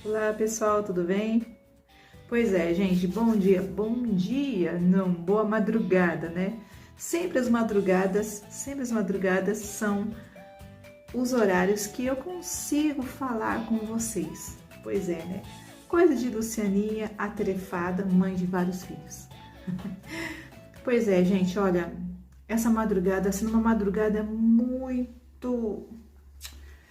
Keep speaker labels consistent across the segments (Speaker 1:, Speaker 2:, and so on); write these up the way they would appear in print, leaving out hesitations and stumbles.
Speaker 1: Olá pessoal, tudo bem? Pois é, gente, bom dia, não, boa madrugada, né? Sempre as madrugadas são os horários que eu consigo falar com vocês. Pois é, né? Coisa de Lucianinha, atarefada, mãe de vários filhos. Pois é, gente, olha, essa madrugada, sendo uma madrugada muito,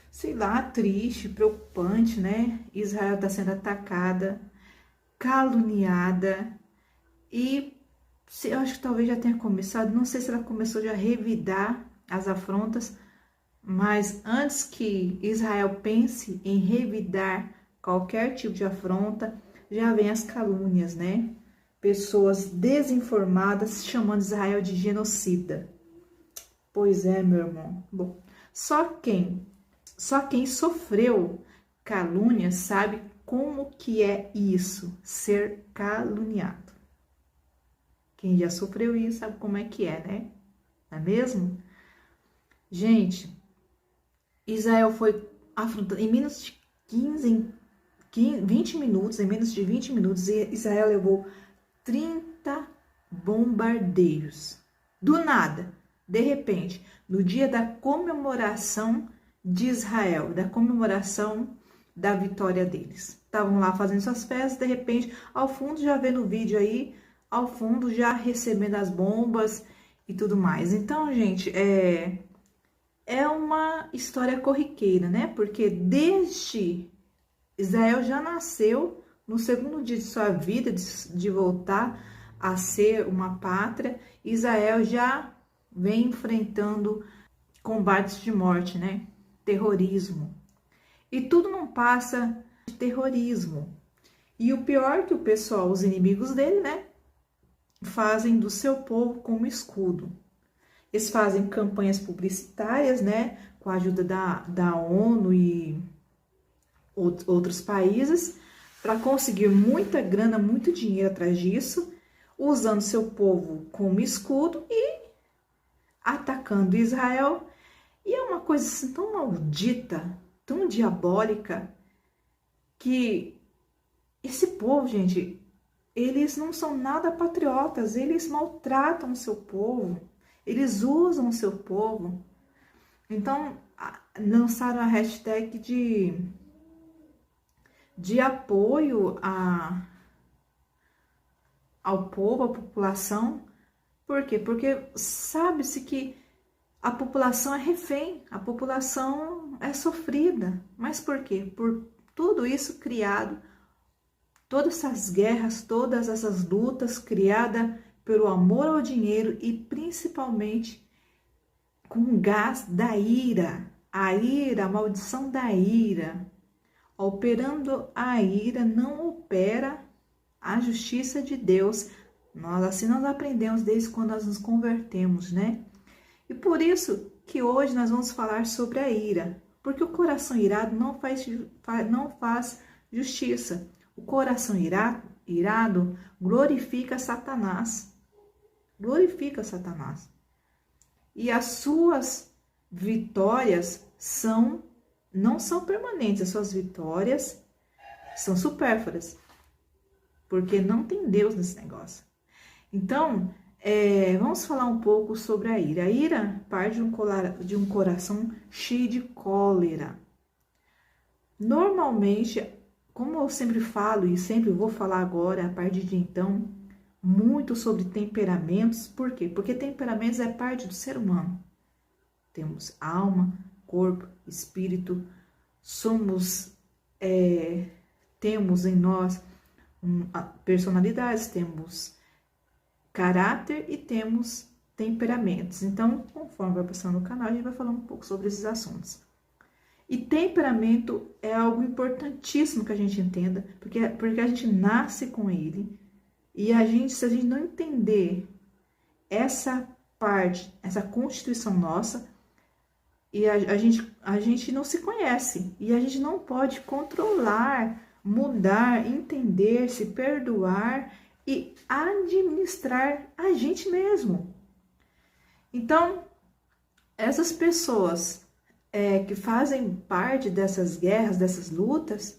Speaker 1: sei lá, triste, preocupante, né? Israel está sendo atacada, caluniada e eu acho que talvez já tenha começado, não sei se ela começou já a revidar as afrontas, mas antes que Israel pense em revidar qualquer tipo de afronta, já vem as calúnias, né? Pessoas desinformadas chamando Israel de genocida. Pois é, meu irmão. Bom, só quem sofreu calúnia sabe como que é isso, ser caluniado. Quem já sofreu isso sabe como é que é, né? Não é mesmo? Gente, Israel foi afrontado em menos de 20 minutos, em menos de 20 minutos, Israel levou 30 bombardeios. Do nada, de repente, no dia da comemoração de Israel, da comemoração da vitória deles. Estavam lá fazendo suas festas, de repente, ao fundo, já vê no vídeo aí, ao fundo já recebendo as bombas e tudo mais. Então, gente, é uma história corriqueira, né? Porque desde Israel já nasceu no segundo dia de sua vida, de voltar a ser uma pátria, Israel já vem enfrentando combates de morte, né? Terrorismo. E tudo não passa de terrorismo. E o pior é que o pessoal, os inimigos dele, né? Fazem do seu povo como escudo. Eles fazem campanhas publicitárias, né? Com a ajuda da ONU e outros países, para conseguir muita grana, muito dinheiro atrás disso, usando seu povo como escudo e atacando Israel. E é uma coisa assim, tão maldita, tão diabólica, que esse povo, gente, eles não são nada patriotas, eles maltratam o seu povo, eles usam o seu povo. Então, lançaram a hashtag de apoio ao povo, à população. Por quê? Porque sabe-se que a população é refém, a população é sofrida. Mas por quê? Por tudo isso criado, todas essas guerras, todas essas lutas criadas pelo amor ao dinheiro e principalmente com o gás da ira. A ira, a maldição da ira. Operando a ira, não opera a justiça de Deus. Nós aprendemos desde quando nós nos convertemos, né? E por isso que hoje nós vamos falar sobre a ira, porque o coração irado não faz justiça. O coração irado glorifica Satanás. Glorifica Satanás. E as suas vitórias não são permanentes, as suas vitórias são supérfluas, porque não tem Deus nesse negócio. Então, vamos falar um pouco sobre a ira. A ira parte de um coração cheio de cólera. Normalmente, como eu sempre falo e sempre vou falar agora, a partir de então, muito sobre temperamentos. Por quê? Porque temperamentos é parte do ser humano. Temos alma, corpo, espírito, temos em nós personalidades, temos caráter e temos temperamentos. Então, conforme vai passando no canal, a gente vai falar um pouco sobre esses assuntos. E temperamento é algo importantíssimo que a gente entenda, porque a gente nasce com ele. E se a gente não entender essa parte, essa constituição nossa, e a gente não se conhece. E a gente não pode controlar, mudar, entender, se perdoar e administrar a gente mesmo. Então, essas pessoas que fazem parte dessas guerras, dessas lutas,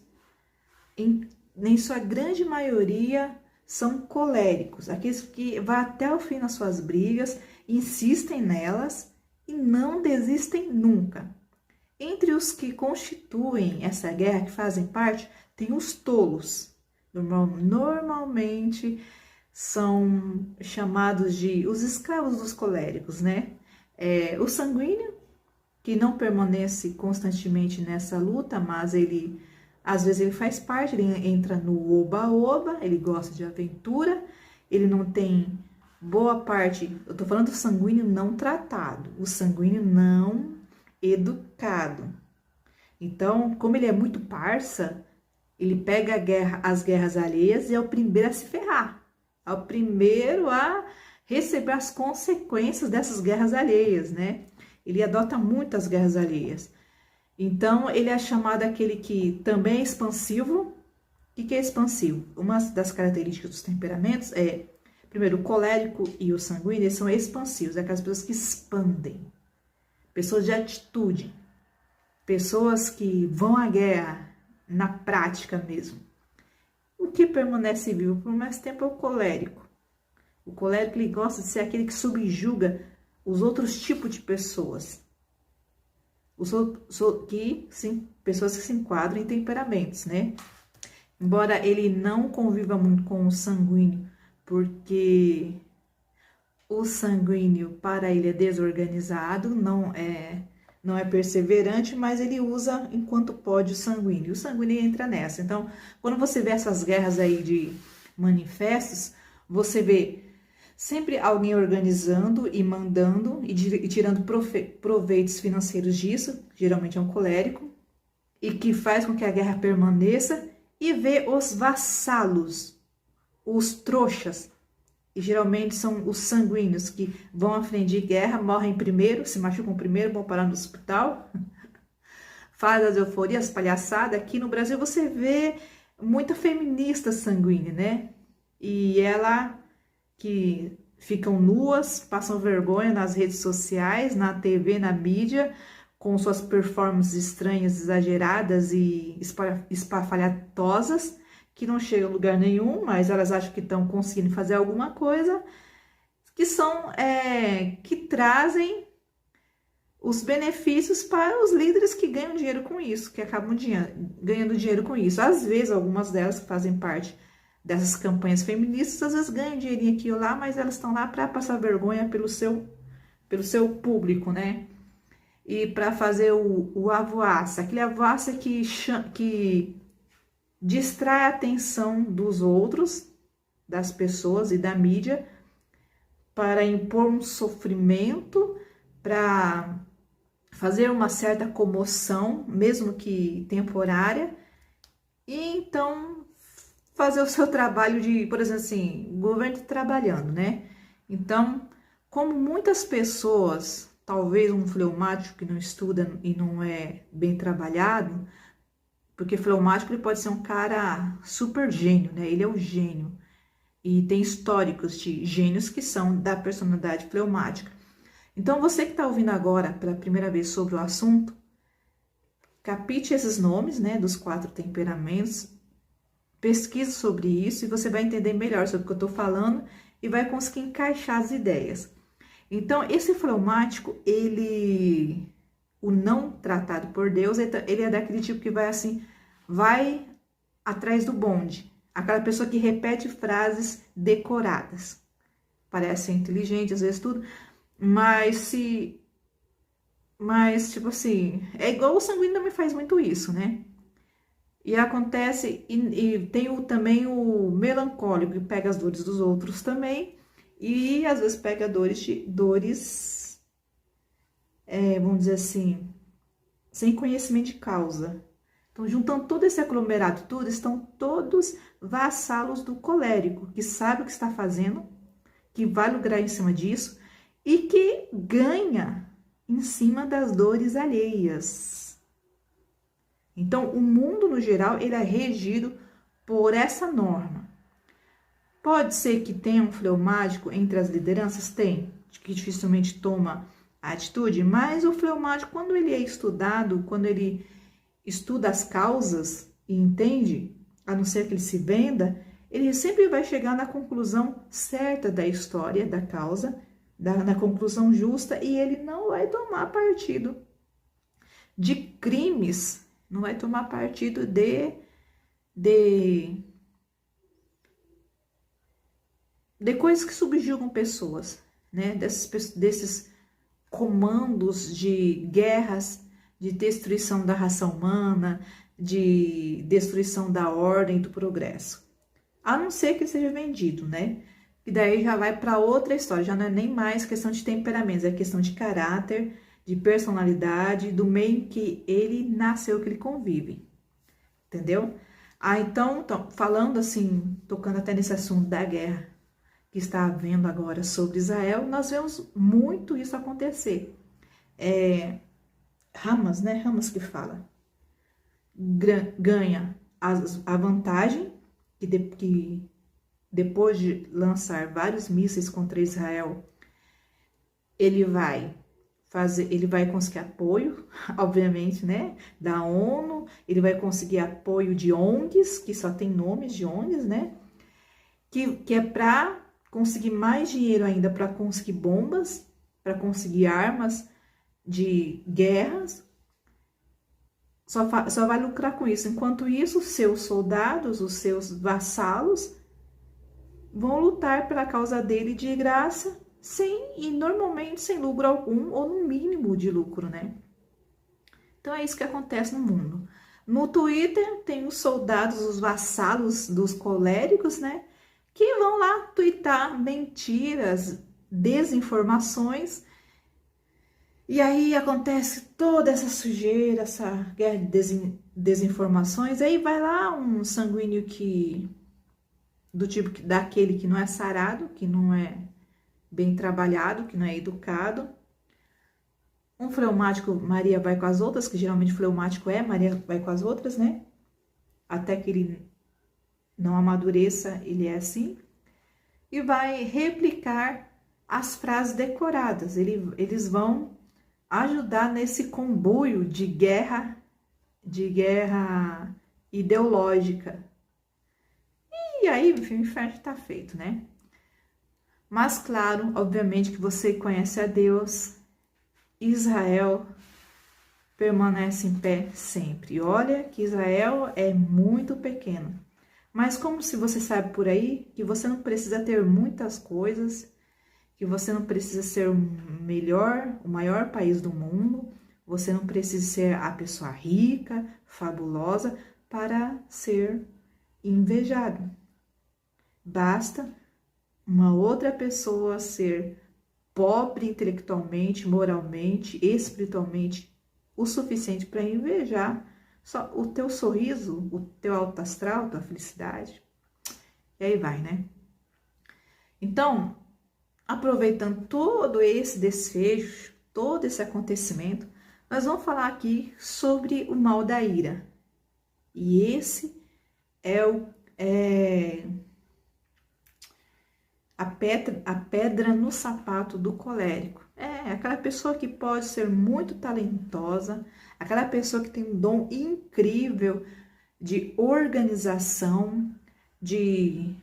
Speaker 1: em sua grande maioria, são coléricos, aqueles que vão até o fim nas suas brigas, insistem nelas e não desistem nunca. Entre os que constituem essa guerra, que fazem parte, tem os tolos. Normalmente são chamados de os escravos dos coléricos, né? O sanguíneo, que não permanece constantemente nessa luta, mas ele, às vezes ele faz parte, ele entra no oba-oba, ele gosta de aventura, ele não tem boa parte, eu tô falando do sanguíneo não tratado, o sanguíneo não educado. Então, como ele é muito parça, ele pega as guerras alheias e é o primeiro a se ferrar, é o primeiro a receber as consequências dessas guerras alheias, né? Ele adota muito as guerras alheias. Então, ele é chamado aquele que também é expansivo. O que é expansivo? Uma das características dos temperamentos é, primeiro, o colérico e o sanguíneo, eles são expansivos, é aquelas pessoas que expandem, pessoas de atitude, pessoas que vão à guerra na prática mesmo. O que permanece vivo por mais tempo é o colérico. O colérico, ele gosta de ser aquele que subjuga os outros tipos de pessoas. Pessoas que se enquadram em temperamentos, né? Embora ele não conviva muito com o sanguíneo, porque o sanguíneo para ele é desorganizado, não é perseverante, mas ele usa enquanto pode o sanguíneo. O sanguíneo entra nessa. Então, quando você vê essas guerras aí de manifestos, você vê sempre alguém organizando e mandando e tirando proveitos financeiros disso, geralmente é um colérico, e que faz com que a guerra permaneça, e vê os vassalos, os trouxas, e geralmente são os sanguíneos que vão à frente de guerra, morrem primeiro, se machucam primeiro, vão parar no hospital, faz as euforias, palhaçada. Aqui no Brasil você vê muita feminista sanguínea, né? E ela que ficam nuas, passam vergonha nas redes sociais, na TV, na mídia, com suas performances estranhas, exageradas e espalhafatosas, que não chegam a lugar nenhum, mas elas acham que estão conseguindo fazer alguma coisa, que trazem os benefícios para os líderes que ganham dinheiro com isso, que acabam ganhando dinheiro com isso. Às vezes, algumas delas que fazem parte dessas campanhas feministas, às vezes ganham dinheirinho aqui ou lá, mas elas estão lá para passar vergonha pelo seu público, né? E para fazer o avoaça, aquele avoaça que distrai a atenção dos outros, das pessoas e da mídia, para impor um sofrimento, para fazer uma certa comoção, mesmo que temporária, e então fazer o seu trabalho de, por exemplo, assim, o governo trabalhando, né? Então, como muitas pessoas, talvez um fleumático que não estuda e não é bem trabalhado, porque fleumático ele pode ser um cara super gênio, né? Ele é o gênio. E tem históricos de gênios que são da personalidade fleumática. Então, você que está ouvindo agora pela primeira vez sobre o assunto, capite esses nomes, né, dos 4 temperamentos, pesquise sobre isso e você vai entender melhor sobre o que eu estou falando e vai conseguir encaixar as ideias. Então, esse fleumático, o não tratado por Deus, ele é daquele tipo que vai atrás do bonde. Aquela pessoa que repete frases decoradas. Parece inteligente, às vezes tudo, mas tipo assim, é igual o sanguíneo também faz muito isso, né? E acontece, e tem também o melancólico, que pega as dores dos outros também, e às vezes pega dores, vamos dizer assim, sem conhecimento de causa. Então, juntando todo esse aglomerado, estão todos vassalos do colérico, que sabe o que está fazendo, que vai lucrar em cima disso, e que ganha em cima das dores alheias. Então, o mundo, no geral, ele é regido por essa norma. Pode ser que tenha um fleumático entre as lideranças? Tem, que dificilmente toma a atitude, mas o fleumático, quando ele é estudado, quando ele estuda as causas e entende a não ser que ele se venda, ele sempre vai chegar na conclusão certa da história, da causa, na conclusão justa, e ele não vai tomar partido de crimes, não vai tomar partido de coisas que subjugam pessoas, né? Desses comandos de guerras, de destruição da raça humana, de destruição da ordem e do progresso. A não ser que ele seja vendido, né? E daí já vai para outra história, já não é nem mais questão de temperamentos, é questão de caráter, de personalidade, do meio que ele nasceu, que ele convive. Entendeu? Então, falando assim, tocando até nesse assunto da guerra que está havendo agora sobre Israel, nós vemos muito isso acontecer. Hamas, né? Hamas que fala. Ganha a vantagem que depois de lançar vários mísseis contra Israel, ele vai conseguir apoio, obviamente, né, da ONU, ele vai conseguir apoio de ONGs, que só tem nomes de ONGs, né, que é para conseguir mais dinheiro ainda, para conseguir bombas, para conseguir armas de guerras, só vai lucrar com isso. Enquanto isso, os seus soldados, os seus vassalos, vão lutar pela causa dele de graça, e normalmente sem lucro algum, ou no mínimo de lucro, né? Então é isso que acontece no mundo. No Twitter tem os soldados, os vassalos dos coléricos, né? Que vão lá tuitar mentiras, desinformações. E aí acontece toda essa sujeira, essa guerra de desinformações. Aí vai lá um sanguíneo daquele que não é sarado, que não é bem trabalhado, que não é educado. Um fleumático, Maria vai com as outras, que geralmente fleumático Maria vai com as outras, né? Até que ele não amadureça, ele é assim. E vai replicar as frases decoradas. Eles vão ajudar nesse comboio de guerra ideológica. E aí, o inferno está feito, né? Mas, claro, obviamente que você conhece a Deus, Israel permanece em pé sempre. E olha que Israel é muito pequeno. Mas como se você sabe por aí, que você não precisa ter muitas coisas, que você não precisa ser o maior país do mundo, você não precisa ser a pessoa rica, fabulosa, para ser invejado. Basta uma outra pessoa ser pobre intelectualmente, moralmente, espiritualmente, o suficiente para invejar só o teu sorriso, o teu alto astral, a tua felicidade. E aí vai, né? Então, aproveitando todo esse desfecho, todo esse acontecimento, nós vamos falar aqui sobre o mal da ira. E esse é a pedra no sapato do colérico. É aquela pessoa que pode ser muito talentosa, aquela pessoa que tem um dom incrível de organização, de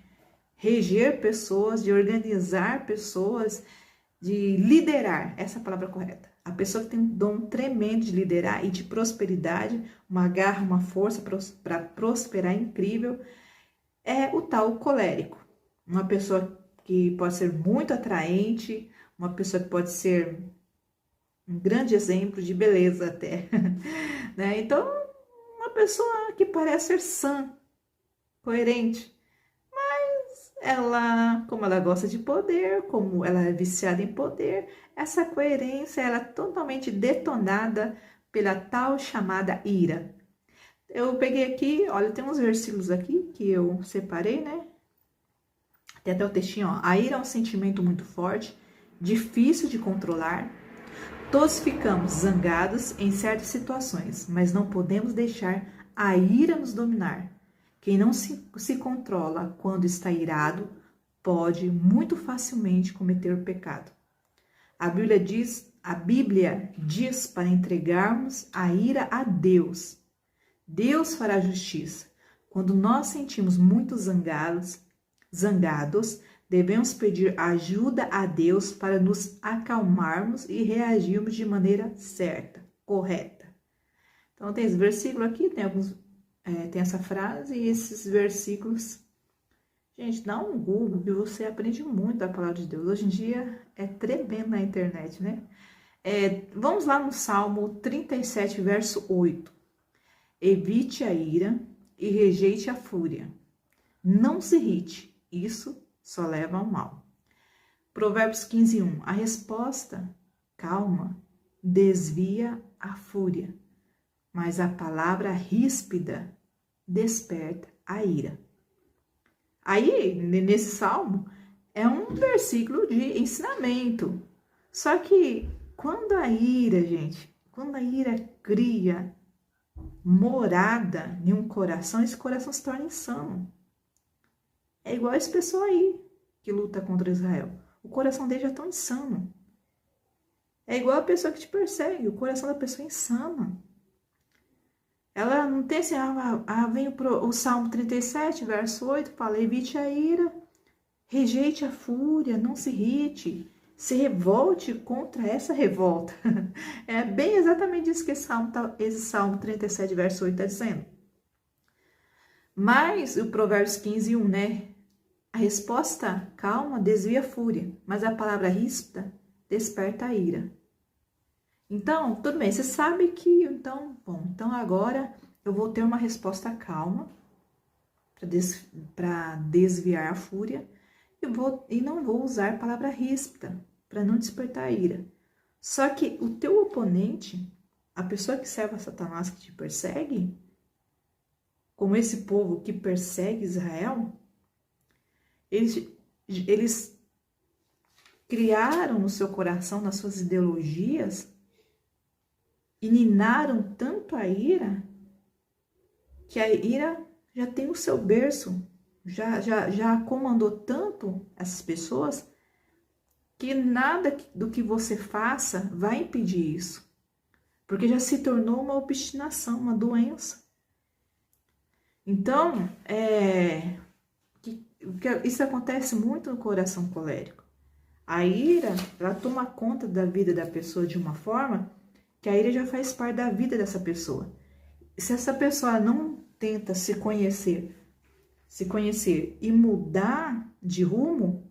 Speaker 1: reger pessoas, de organizar pessoas, de liderar, essa é a palavra correta. A pessoa que tem um dom tremendo de liderar e de prosperidade, uma garra, uma força para prosperar incrível, é o tal colérico. Uma pessoa que pode ser muito atraente, uma pessoa que pode ser um grande exemplo de beleza até, né? Então, uma pessoa que parece ser sã, coerente, mas como ela gosta de poder, como ela é viciada em poder, essa coerência ela é totalmente detonada pela tal chamada ira. Eu peguei aqui, olha, tem uns versículos aqui que eu separei, né? Tem até o textinho, ó. A ira é um sentimento muito forte, difícil de controlar. Todos ficamos zangados em certas situações, mas não podemos deixar a ira nos dominar. Quem não se controla quando está irado, pode muito facilmente cometer o pecado. A Bíblia diz para entregarmos a ira a Deus. Deus fará justiça Quando nós sentimos muito zangados, devemos pedir ajuda a Deus para nos acalmarmos e reagirmos de maneira certa, correta. Então, tem esse versículo aqui, tem essa frase e esses versículos. Gente, dá um Google que você aprende muito da palavra de Deus. Hoje em dia é tremendo na internet, né? Vamos lá no Salmo 37, verso 8. Evite a ira e rejeite a fúria. Não se irrite, isso só leva ao mal. Provérbios 15, 1. A resposta, calma, desvia a fúria, mas a palavra ríspida desperta a ira. Aí, nesse salmo, é um versículo de ensinamento. Só que quando a ira cria morada em um coração, esse coração se torna insano. É igual esse pessoal aí que luta contra Israel. O coração dele já é tão insano. É igual a pessoa que te persegue. O coração da pessoa é insano. Ela não tem assim, vem o Salmo 37, verso 8, fala, evite a ira, rejeite a fúria, não se irrite, se revolte contra essa revolta. É bem exatamente isso que esse Salmo 37, verso 8 está dizendo. Mas o Provérbios 15, 1, né? A resposta calma desvia a fúria, mas a palavra ríspida desperta a ira. Então, tudo bem, você sabe que, então agora eu vou ter uma resposta calma para desviar a fúria e não vou usar a palavra ríspida para não despertar a ira. Só que o teu oponente, a pessoa que serve a Satanás, que te persegue, como esse povo que persegue Israel, eles criaram no seu coração, nas suas ideologias, e ninaram tanto a ira, que a ira já tem o seu berço, já comandou tanto essas pessoas, que nada do que você faça vai impedir isso. Porque já se tornou uma obstinação, uma doença. Então, isso acontece muito no coração colérico. A ira, ela toma conta da vida da pessoa de uma forma que a ira já faz parte da vida dessa pessoa. Se essa pessoa não tenta se conhecer e mudar de rumo,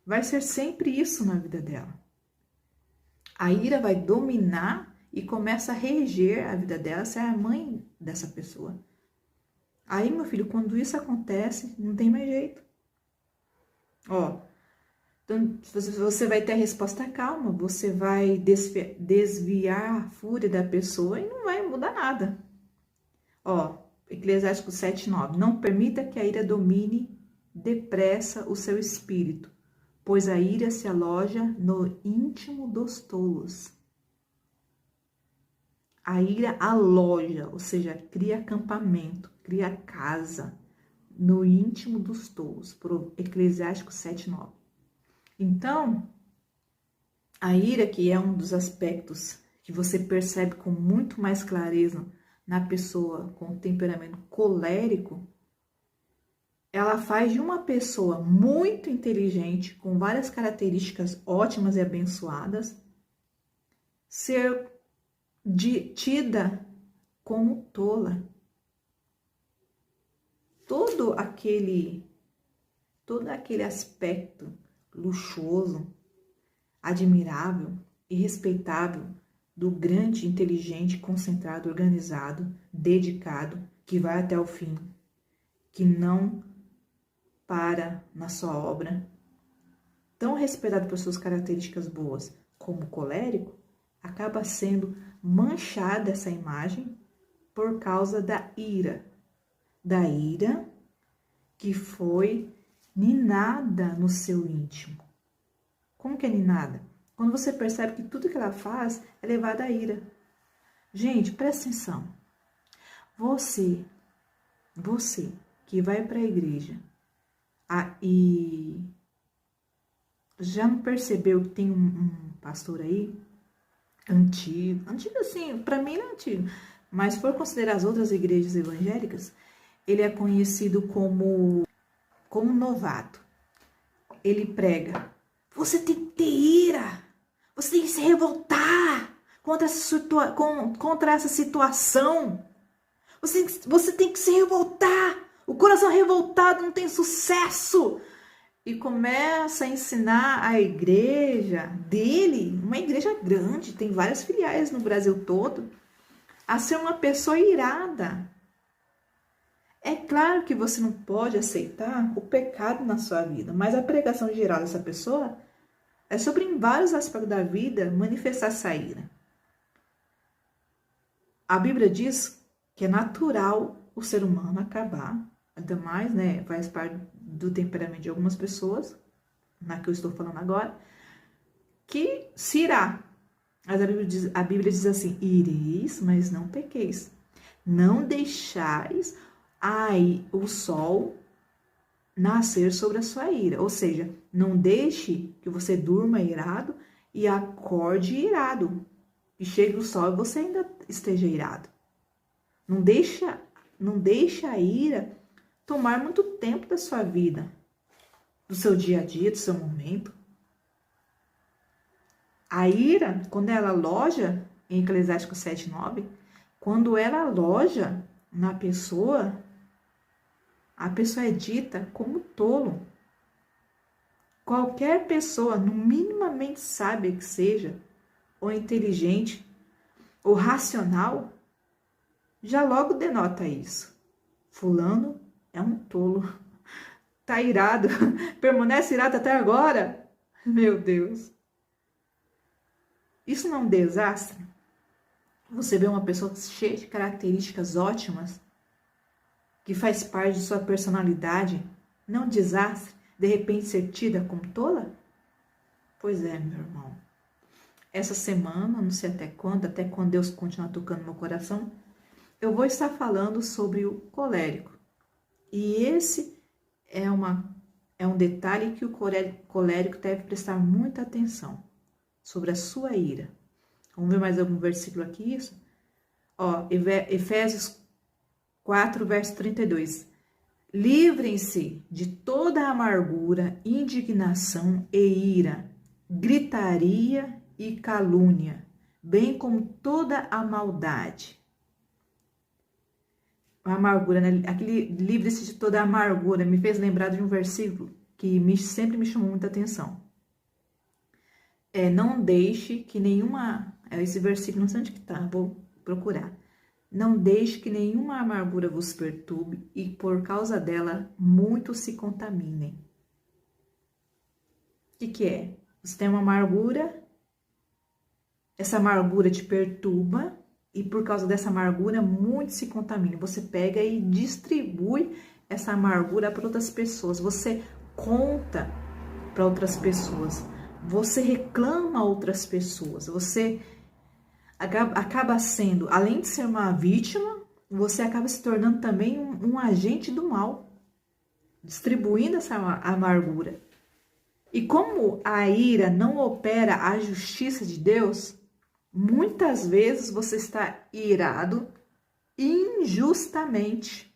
Speaker 1: vai ser sempre isso na vida dela. A ira vai dominar e começa a reger a vida dela, ser a mãe dessa pessoa. Aí, meu filho, quando isso acontece, não tem mais jeito. Então, você vai ter a resposta calma, você vai desviar a fúria da pessoa e não vai mudar nada. Eclesiastes 7:9. Não permita que a ira domine depressa o seu espírito, pois a ira se aloja no íntimo dos tolos. A ira aloja, ou seja, cria acampamento, cria casa no íntimo dos tolos. Eclesiastes 7:9. Então, a ira, que é um dos aspectos que você percebe com muito mais clareza na pessoa com temperamento colérico, ela faz de uma pessoa muito inteligente, com várias características ótimas e abençoadas, ser tida como tola. Todo aquele aspecto luxuoso, admirável e respeitável do grande, inteligente, concentrado, organizado, dedicado, que vai até o fim, que não para na sua obra, tão respeitado por suas características boas como colérico, acaba sendo manchada essa imagem por causa da ira que foi ninada no seu íntimo. Como que é ninada? Quando você percebe que tudo que ela faz é levado à ira. Gente, presta atenção. Você que vai para a igreja e já não percebeu que tem um pastor aí antigo assim, para mim ele é antigo, mas se for considerar as outras igrejas evangélicas, ele é conhecido como novato. Ele prega: você tem que ter ira, você tem que se revoltar contra essa situação. Você tem que se revoltar. O coração revoltado não tem sucesso. E começa a ensinar a igreja dele, uma igreja grande, tem várias filiais no Brasil todo, a ser uma pessoa irada. É claro que você não pode aceitar o pecado na sua vida, mas a pregação geral dessa pessoa é sobre, em vários aspectos da vida, manifestar essa ira. A Bíblia diz que é natural o ser humano acabar, ainda mais, né, faz parte do temperamento de algumas pessoas, na que eu estou falando agora, que se irá. Mas a Bíblia diz assim: ireis, mas não pequeis. Não deixais o sol nascer sobre a sua ira. Ou seja, não deixe que você durma irado e acorde irado. E chegue o sol e você ainda esteja irado. Não deixa a ira tomar muito tempo da sua vida, do seu dia a dia, do seu momento. A ira, quando ela aloja, em Eclesiastes 7:9, quando ela aloja na pessoa, a pessoa é dita como tolo. Qualquer pessoa, no minimamente sábia que seja, ou inteligente, ou racional, já logo denota isso. Fulano é um tolo. Tá irado. Permanece irado até agora? Meu Deus. Isso não é um desastre? Você vê uma pessoa cheia de características ótimas, que faz parte de sua personalidade, não um desastre, de repente ser tida como tola? Pois é, meu irmão. Essa semana, não sei até quando Deus continuar tocando no meu coração, eu vou estar falando sobre o colérico. E esse é um detalhe que o colérico deve prestar muita atenção, sobre a sua ira. Vamos ver mais algum versículo aqui, isso? Efésios 4, verso 32. Livrem-se de toda amargura, indignação e ira, gritaria e calúnia, bem como toda a maldade. A amargura, né? Aquele livre-se de toda a amargura me fez lembrar de um versículo que sempre me chamou muita atenção. Não deixe que nenhuma... Esse versículo, não sei onde que tá, vou procurar. Não deixe que nenhuma amargura vos perturbe e por causa dela muitos se contaminem. O que é? Você tem uma amargura, essa amargura te perturba e por causa dessa amargura muitos se contaminam. Você pega e distribui essa amargura para outras pessoas. Você conta para outras pessoas. Você reclama a outras pessoas. Você acaba sendo, além de ser uma vítima, você acaba se tornando também um agente do mal, distribuindo essa amargura. E como a ira não opera a justiça de Deus, muitas vezes você está irado injustamente.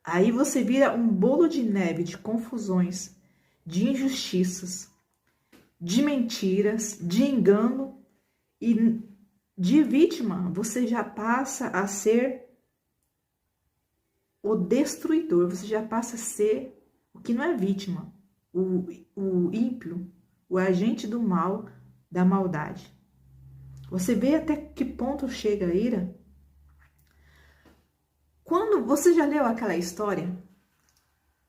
Speaker 1: Aí você vira um bolo de neve de confusões, de injustiças, de mentiras, de engano e de vítima. Você já passa a ser o destruidor, você já passa a ser o que não é vítima, o ímpio, o agente do mal, da maldade. Você vê até que ponto chega a ira? Quando você já leu aquela história,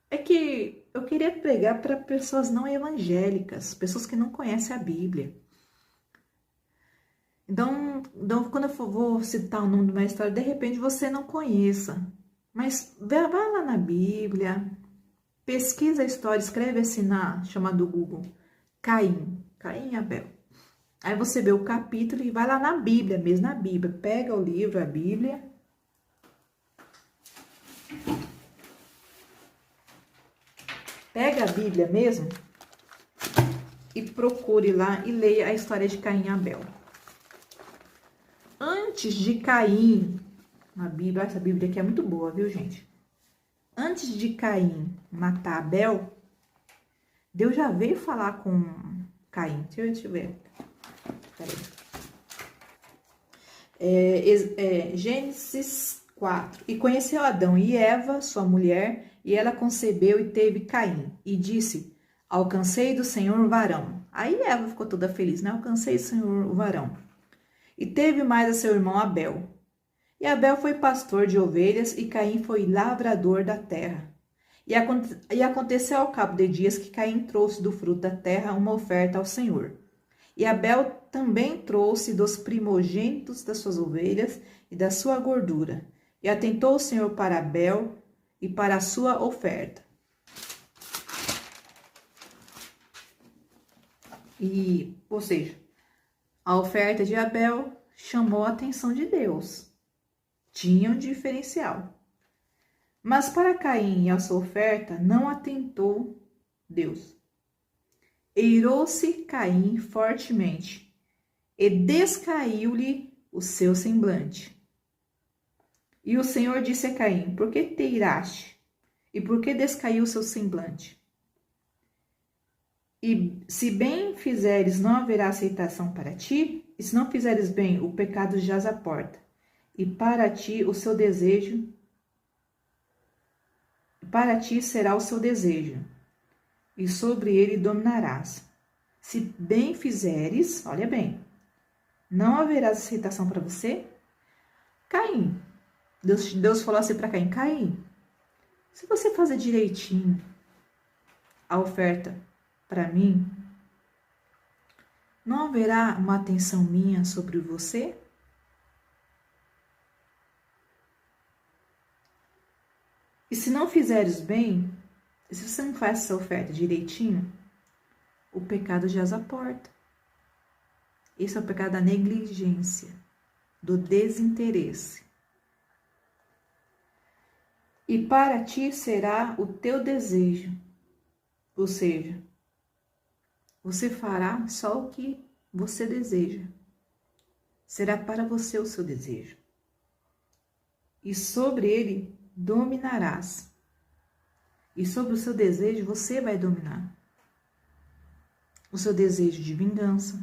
Speaker 1: é que eu queria pregar para pessoas não evangélicas, pessoas que não conhecem a Bíblia. Então quando eu vou citar o nome de uma história, de repente você não conheça, mas vai lá na Bíblia, pesquisa a história, escreve assim chamado Google, Caim e Abel. Aí você vê o capítulo e vai lá na Bíblia mesmo, na Bíblia. Pega o livro, a Bíblia. Pega a Bíblia mesmo e procure lá e leia a história de Caim e Abel. Antes de Caim na Bíblia. Essa Bíblia aqui é muito boa, viu, gente? Antes de Caim matar Abel, Deus já veio falar com Caim. Deixa eu ver. Peraí. Gênesis 4. E conheceu Adão e Eva, sua mulher, e ela concebeu e teve Caim. E disse: alcancei do Senhor o varão. Aí Eva ficou toda feliz, né? Alcancei do Senhor o varão. E teve mais a seu irmão Abel. E Abel foi pastor de ovelhas, e Caim foi lavrador da terra. E aconteceu ao cabo de dias que Caim trouxe do fruto da terra uma oferta ao Senhor. E Abel também trouxe dos primogênitos das suas ovelhas e da sua gordura. E atentou o Senhor para Abel e para a sua oferta. Ou seja, a oferta de Abel chamou a atenção de Deus. Tinha um diferencial. Mas para Caim e a sua oferta não atentou Deus. Eirou-se Caim fortemente e descaiu-lhe o seu semblante. E o Senhor disse a Caim: por que te iraste? E por que descaiu o seu semblante? E se bem fizeres, não haverá aceitação para ti, e se não fizeres bem, o pecado jaz à porta, e para ti o seu desejo, para ti será o seu desejo, e sobre ele dominarás. Se bem fizeres, olha bem, não haverá aceitação para você. Caim, Deus falou assim para Caim: Caim, se você fazer direitinho a oferta para mim, não haverá uma atenção minha sobre você? E se não fizeres bem, se você não faz essa oferta direitinho, o pecado jaz à porta. Esse é o pecado da negligência, do desinteresse. E para ti será o teu desejo, ou seja, você fará só o que você deseja. Será para você o seu desejo. E sobre ele dominarás. E sobre o seu desejo você vai dominar. O seu desejo de vingança,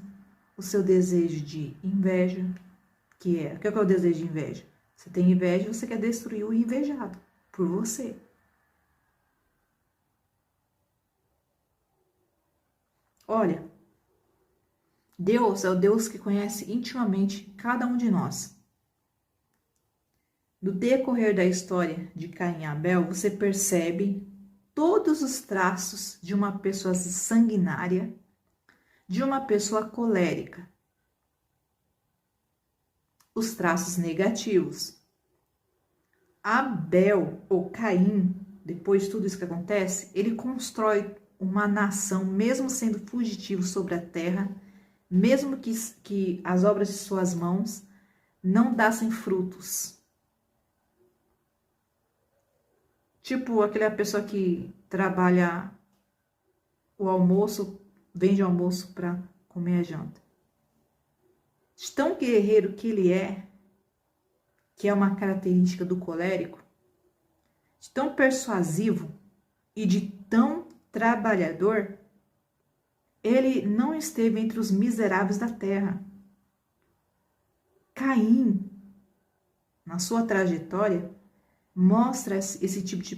Speaker 1: o seu desejo de inveja, o que é o desejo de inveja? Você tem inveja e você quer destruir o invejado por você. Olha, Deus é o Deus que conhece intimamente cada um de nós. No decorrer da história de Caim e Abel, você percebe todos os traços de uma pessoa sanguinária, de uma pessoa colérica. Os traços negativos. Abel, ou Caim, depois de tudo isso que acontece, ele constrói uma nação, mesmo sendo fugitivo sobre a terra, mesmo que as obras de suas mãos não dassem frutos. Tipo aquela pessoa que trabalha o almoço, vende almoço para comer a janta. De tão guerreiro que ele é, que é uma característica do colérico, de tão persuasivo e de tão trabalhador, ele não esteve entre os miseráveis da terra. Caim, na sua trajetória, mostra esse tipo de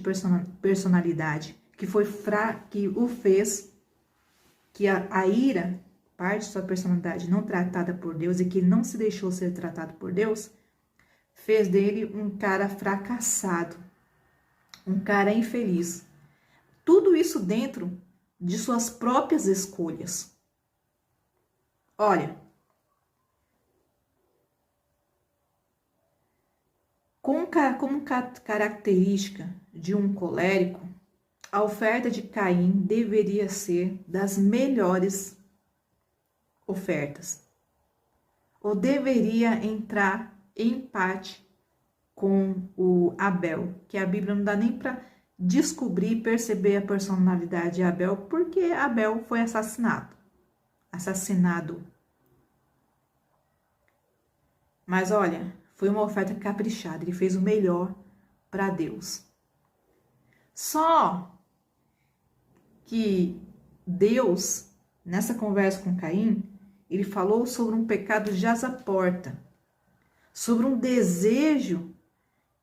Speaker 1: personalidade que o fez, que a ira, parte de sua personalidade não tratada por Deus e que não se deixou ser tratado por Deus, fez dele um cara fracassado, um cara infeliz. Tudo isso dentro de suas próprias escolhas. Olha, como característica de um colérico, a oferta de Caim deveria ser das melhores ofertas, ou deveria entrar em empate com o Abel, que a Bíblia não dá nem para descobrir, perceber a personalidade de Abel, porque Abel foi assassinado. Mas olha, Foi uma oferta caprichada, ele fez o melhor para Deus. Só que Deus, nessa conversa com Caim, ele falou sobre um pecado jaz à porta, sobre um desejo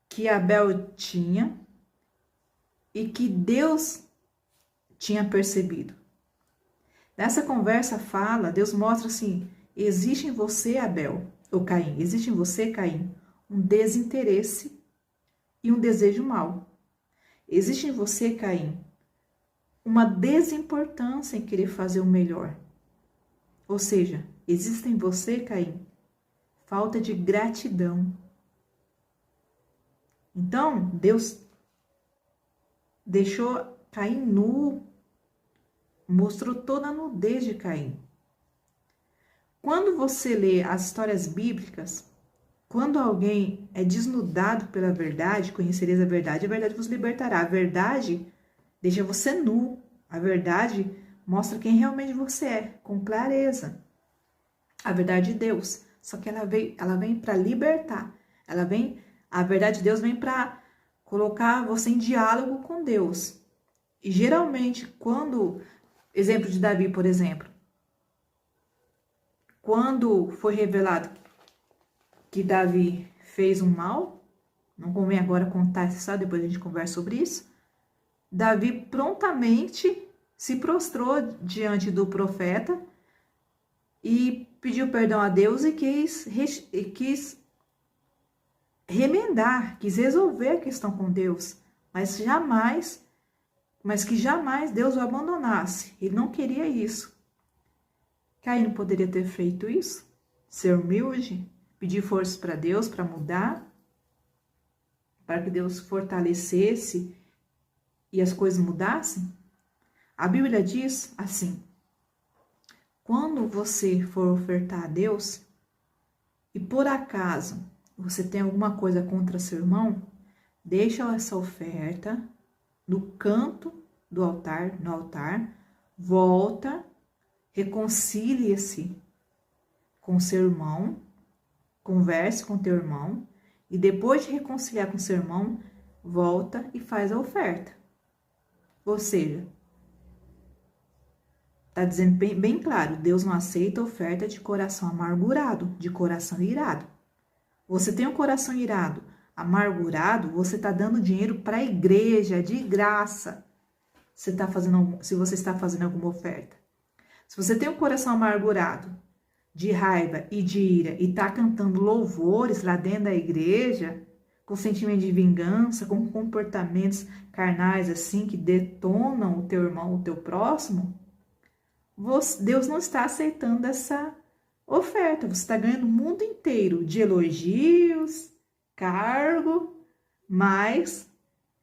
Speaker 1: que Abel tinha e que Deus tinha percebido. Nessa conversa Deus mostra assim, existe em você, Abel, ou Caim, existe em você, Caim, um desinteresse e um desejo mau. Existe em você, Caim, uma desimportância em querer fazer o melhor. Ou seja, existe em você, Caim, falta de gratidão. Então, Deus deixou Caim nu, mostrou toda a nudez de Caim. Quando você lê as histórias bíblicas, quando alguém é desnudado pela verdade, conhecereis a verdade vos libertará. A verdade deixa você nu. A verdade mostra quem realmente você é, com clareza. A verdade de Deus. Só que ela vem para libertar. A verdade de Deus vem para colocar você em diálogo com Deus. E geralmente, exemplo de Davi, por exemplo. Quando foi revelado que Davi fez um mal, não convém agora contar essa história, depois a gente conversa sobre isso. Davi prontamente se prostrou diante do profeta e pediu perdão a Deus e quis remendar, quis resolver a questão com Deus, mas que jamais Deus o abandonasse. Ele não queria isso. Caim não poderia ter feito isso? Ser humilde? Pedir forças para Deus para mudar? Para que Deus fortalecesse e as coisas mudassem? A Bíblia diz assim: quando você for ofertar a Deus e por acaso você tem alguma coisa contra seu irmão, deixa essa oferta no canto do altar, volta, reconcilie-se com seu irmão, converse com teu irmão e depois de reconciliar com seu irmão, volta e faz a oferta. Ou seja, está dizendo bem claro, Deus não aceita oferta de coração amargurado, de coração irado. Você tem um coração irado, amargurado, você está dando dinheiro para a igreja, de graça. Se você está fazendo alguma oferta. Se você tem um coração amargurado, de raiva e de ira, e está cantando louvores lá dentro da igreja, com sentimento de vingança, com comportamentos carnais assim, que detonam o teu irmão, o teu próximo, Deus não está aceitando essa oferta. Você está ganhando o mundo inteiro de elogios, cargo, mas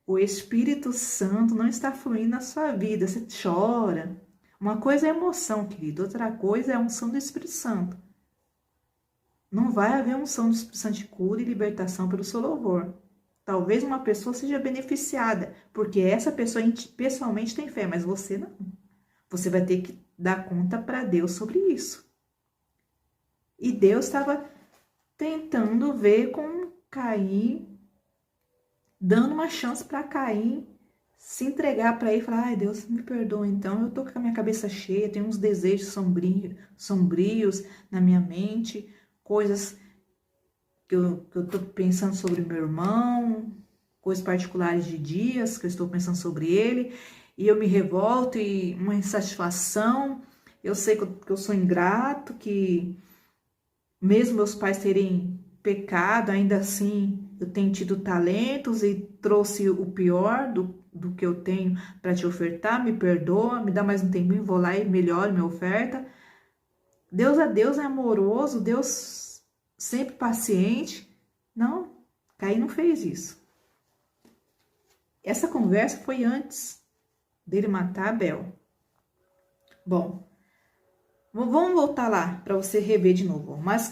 Speaker 1: o Espírito Santo não está fluindo na sua vida. Você chora. Uma coisa é emoção, querido. Outra coisa é a unção do Espírito Santo. Não vai haver unção do Espírito Santo de cura e libertação pelo seu louvor. Talvez uma pessoa seja beneficiada, porque essa pessoa pessoalmente tem fé, mas você não. Você vai ter que dar conta para Deus sobre isso. E Deus estava tentando ver com Caim, dando uma chance para Caim se entregar para ele e falar: ai, Deus, me perdoa então, eu tô com a minha cabeça cheia, tenho uns desejos sombrios na minha mente, coisas que eu tô pensando sobre meu irmão, coisas particulares de dias que eu estou pensando sobre ele, e eu me revolto e uma insatisfação. Eu sei que eu sou ingrato, que mesmo meus pais terem pecado, ainda assim eu tenho tido talentos e trouxe o pior do que eu tenho para te ofertar. Me perdoa, me dá mais um tempinho, vou lá e melhoro minha oferta. Deus é amoroso, Deus sempre paciente. Não, Caim não fez isso. Essa conversa foi antes dele matar Abel. Bom, vamos voltar lá para você rever de novo. Mas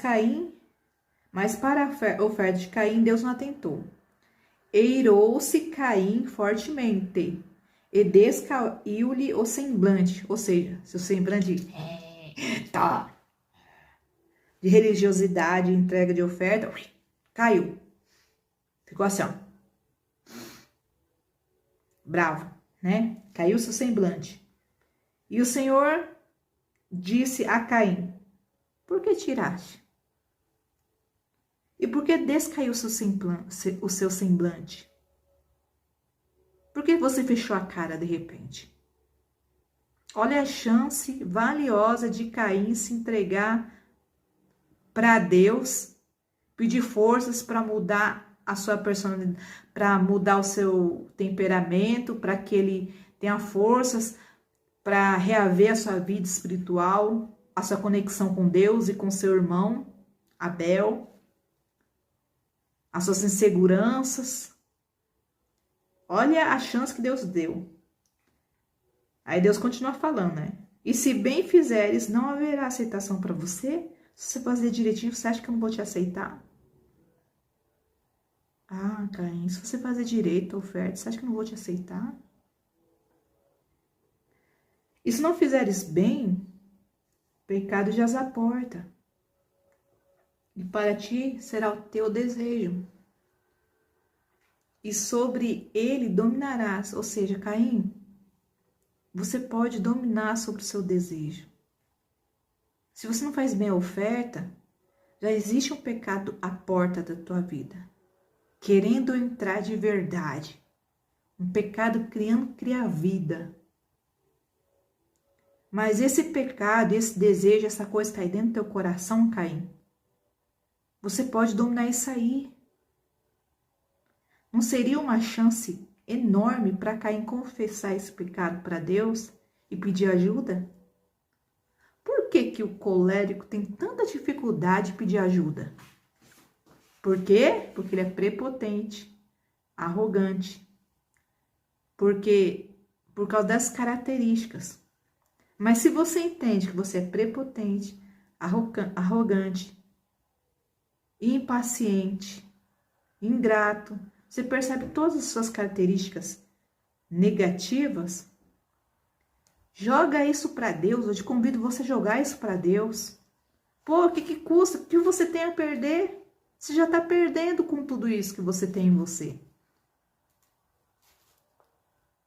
Speaker 1: para a oferta de Caim, Deus não atentou. Eirou-se Caim fortemente e descaiu-lhe o semblante, ou seja, seu semblante de religiosidade, entrega de oferta, caiu. Ficou assim, ó. Bravo, né? Caiu seu semblante. E o Senhor disse a Caim: por que tiraste? E por que descaiu o seu semblante? Por que você fechou a cara de repente? Olha a chance valiosa de Caim se entregar para Deus, pedir forças para mudar a sua personalidade, para mudar o seu temperamento, para que ele tenha forças para reaver a sua vida espiritual, a sua conexão com Deus e com seu irmão Abel, as suas inseguranças. Olha a chance que Deus deu. Aí Deus continua falando, né? E se bem fizeres, não haverá aceitação para você? Se você fazer direitinho, você acha que eu não vou te aceitar? Ah, Caim, se você fazer direito a oferta, você acha que eu não vou te aceitar? E se não fizeres bem, pecado jaz à porta. E para ti será o teu desejo. E sobre ele dominarás. Ou seja, Caim, você pode dominar sobre o seu desejo. Se você não faz bem a oferta, já existe um pecado à porta da tua vida, querendo entrar de verdade. Um pecado cria vida. Mas esse pecado, esse desejo, essa coisa está aí dentro do teu coração, Caim. Você pode dominar isso aí. Não seria uma chance enorme para Caim confessar esse pecado para Deus e pedir ajuda? Por que o colérico tem tanta dificuldade de pedir ajuda? Por quê? Porque ele é prepotente, arrogante. Por causa das características. Mas se você entende que você é prepotente, arrogante, impaciente, ingrato, você percebe todas as suas características negativas, joga isso para Deus. Eu te convido você a jogar isso para Deus. Pô, o que custa? O que você tem a perder? Você já está perdendo com tudo isso que você tem em você.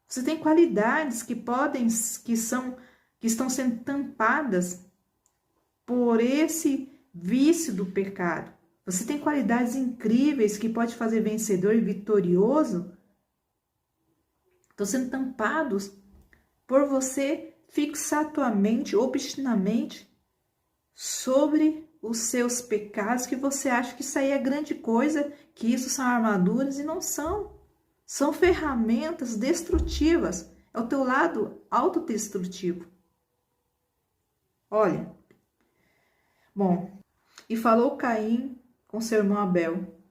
Speaker 1: Você tem qualidades que estão sendo tampadas por esse vício do pecado. Você tem qualidades incríveis que pode fazer vencedor e vitorioso. Estão sendo tampados por você fixar tua mente obstinadamente sobre os seus pecados, que você acha que isso aí é grande coisa, que isso são armaduras, e não são. São ferramentas destrutivas. É o teu lado autodestrutivo. Olha. Bom, e falou Caim com seu irmão Abel.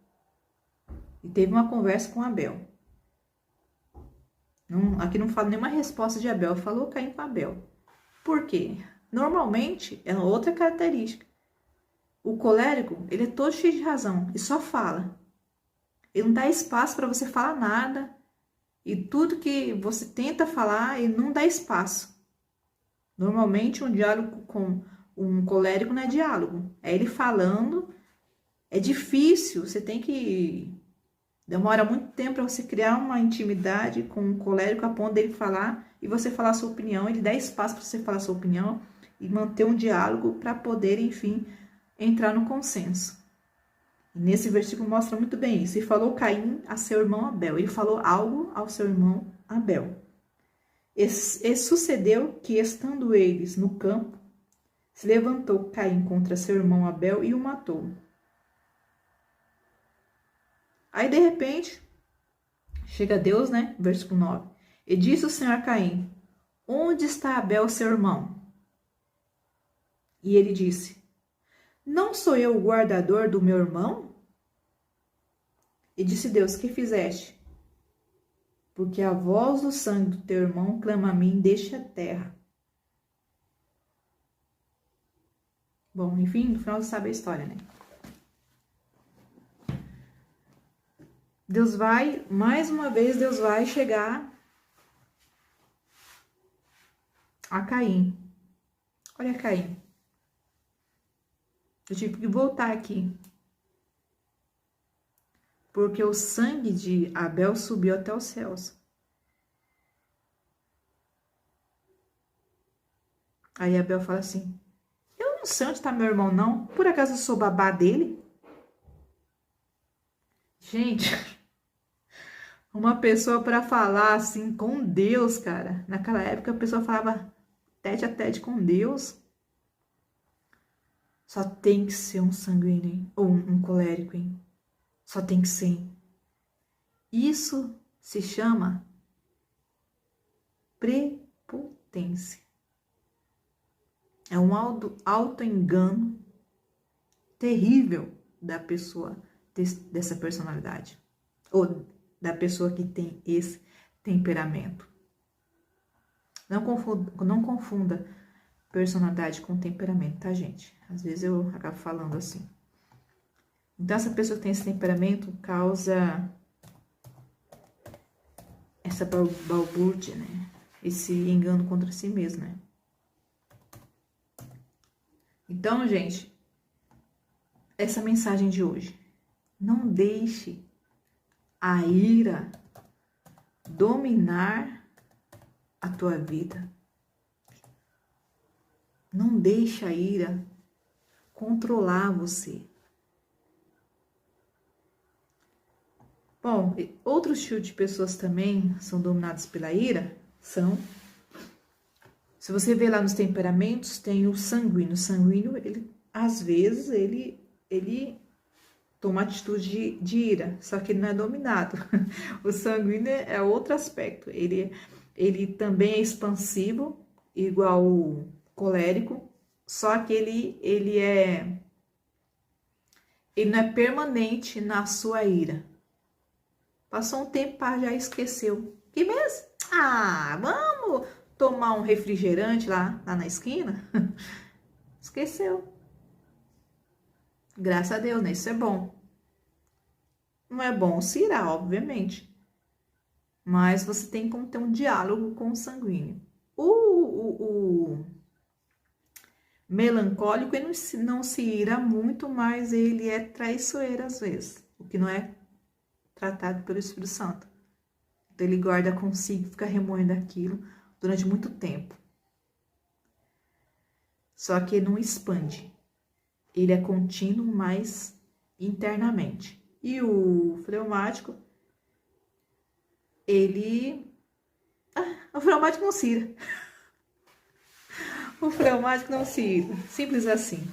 Speaker 1: E teve uma conversa com Abel. Aqui não fala nenhuma resposta de Abel. Falou Caim com Abel. Por quê? Normalmente, é outra característica. O colérico, ele é todo cheio de razão e só fala. Ele não dá espaço para você falar nada. E tudo que você tenta falar, ele não dá espaço. Normalmente, um diálogo com um colérico não é diálogo. É ele falando. É difícil. Você tem que... Demora muito tempo para você criar uma intimidade com um colérico a ponto dele falar e você falar a sua opinião. Ele dá espaço para você falar a sua opinião e manter um diálogo para poder, enfim, entrar no consenso. Nesse versículo mostra muito bem isso. E falou Caim a seu irmão Abel. Ele falou algo ao seu irmão Abel. E sucedeu que, estando eles no campo, se levantou Caim contra seu irmão Abel e o matou. Aí, de repente, chega Deus, né? Versículo 9. E disse o Senhor a Caim: onde está Abel, seu irmão? E ele disse: não sou eu o guardador do meu irmão? E disse Deus: que fizeste? Porque a voz do sangue do teu irmão clama a mim deste a terra. Bom, enfim, no final você sabe a história, né? Deus vai, mais uma vez, Deus vai chegar a Caim. Olha Caim. Eu tive que voltar aqui. porque o sangue de Abel subiu até os céus. Aí Abel fala assim, eu não sei onde está meu irmão, não. Por acaso eu sou babá dele? Gente, uma pessoa para falar assim com Deus, cara. Naquela época a pessoa falava tete a tete com Deus. Só tem que ser um sanguíneo, hein? Ou um colérico, hein? Só tem que ser. Isso se chama prepotência. É um auto-engano terrível da pessoa, dessa personalidade. Ou da pessoa que tem esse temperamento. Não confunda personalidade com temperamento, tá, gente? Às vezes eu acabo falando assim. Então, essa pessoa que tem esse temperamento causa essa balbúrdia, né? Esse engano contra si mesmo, né? Então, gente, essa mensagem de hoje. Não deixe a ira dominar a tua vida. Não deixe a ira controlar você. Bom, outros tipos de pessoas também são dominadas pela ira, se você vê lá nos temperamentos, tem o sanguíneo. O sanguíneo, ele, às vezes, ele toma atitude de ira, só que ele não é dominado. O sanguíneo é outro aspecto. Ele também é expansivo, igual o colérico, só que ele não é permanente na sua ira. Passou um tempo, já esqueceu. Que mesmo? Ah, vamos tomar um refrigerante lá na esquina? Esqueceu. Graças a Deus, né? Isso é bom. Não é bom se irar, obviamente. Mas você tem como ter um diálogo com o sanguíneo. O melancólico, ele não se ira muito, mas ele é traiçoeiro às vezes. O que não é tratado pelo Espírito Santo. Então, ele guarda consigo, fica remoendo aquilo durante muito tempo. Só que ele não expande. Ele é contínuo, mas internamente. E o fleumático, o fleumático não se ira. O fleumático não se ira. Simples assim.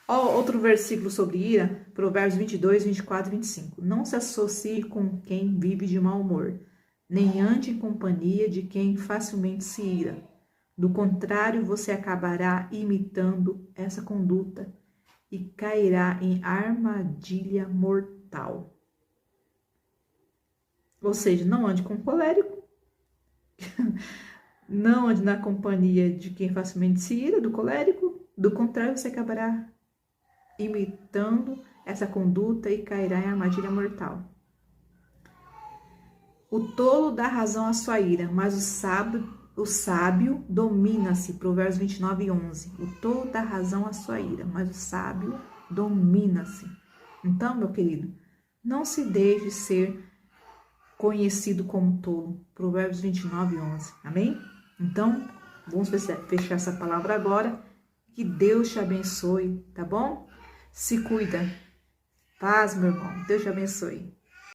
Speaker 1: Ó, outro versículo sobre ira, Provérbios 22, 24 e 25. Não se associe com quem vive de mau humor, nem ande em companhia de quem facilmente se ira. Do contrário, você acabará imitando essa conduta e cairá em armadilha mortal. Ou seja, não ande com colérico, não ande na companhia de quem facilmente se ira, do colérico. Do contrário, você acabará imitando essa conduta e cairá em armadilha mortal. O tolo dá razão à sua ira, mas o sábio domina-se. Provérbios 29, 11. O tolo dá razão à sua ira, mas o sábio domina-se. Então, meu querido, não se deixe ser conhecido como tolo. Provérbios 29, 11. Amém? Então, vamos fechar essa palavra agora. Que Deus te abençoe, tá bom? Se cuida. Paz, meu irmão. Deus te abençoe.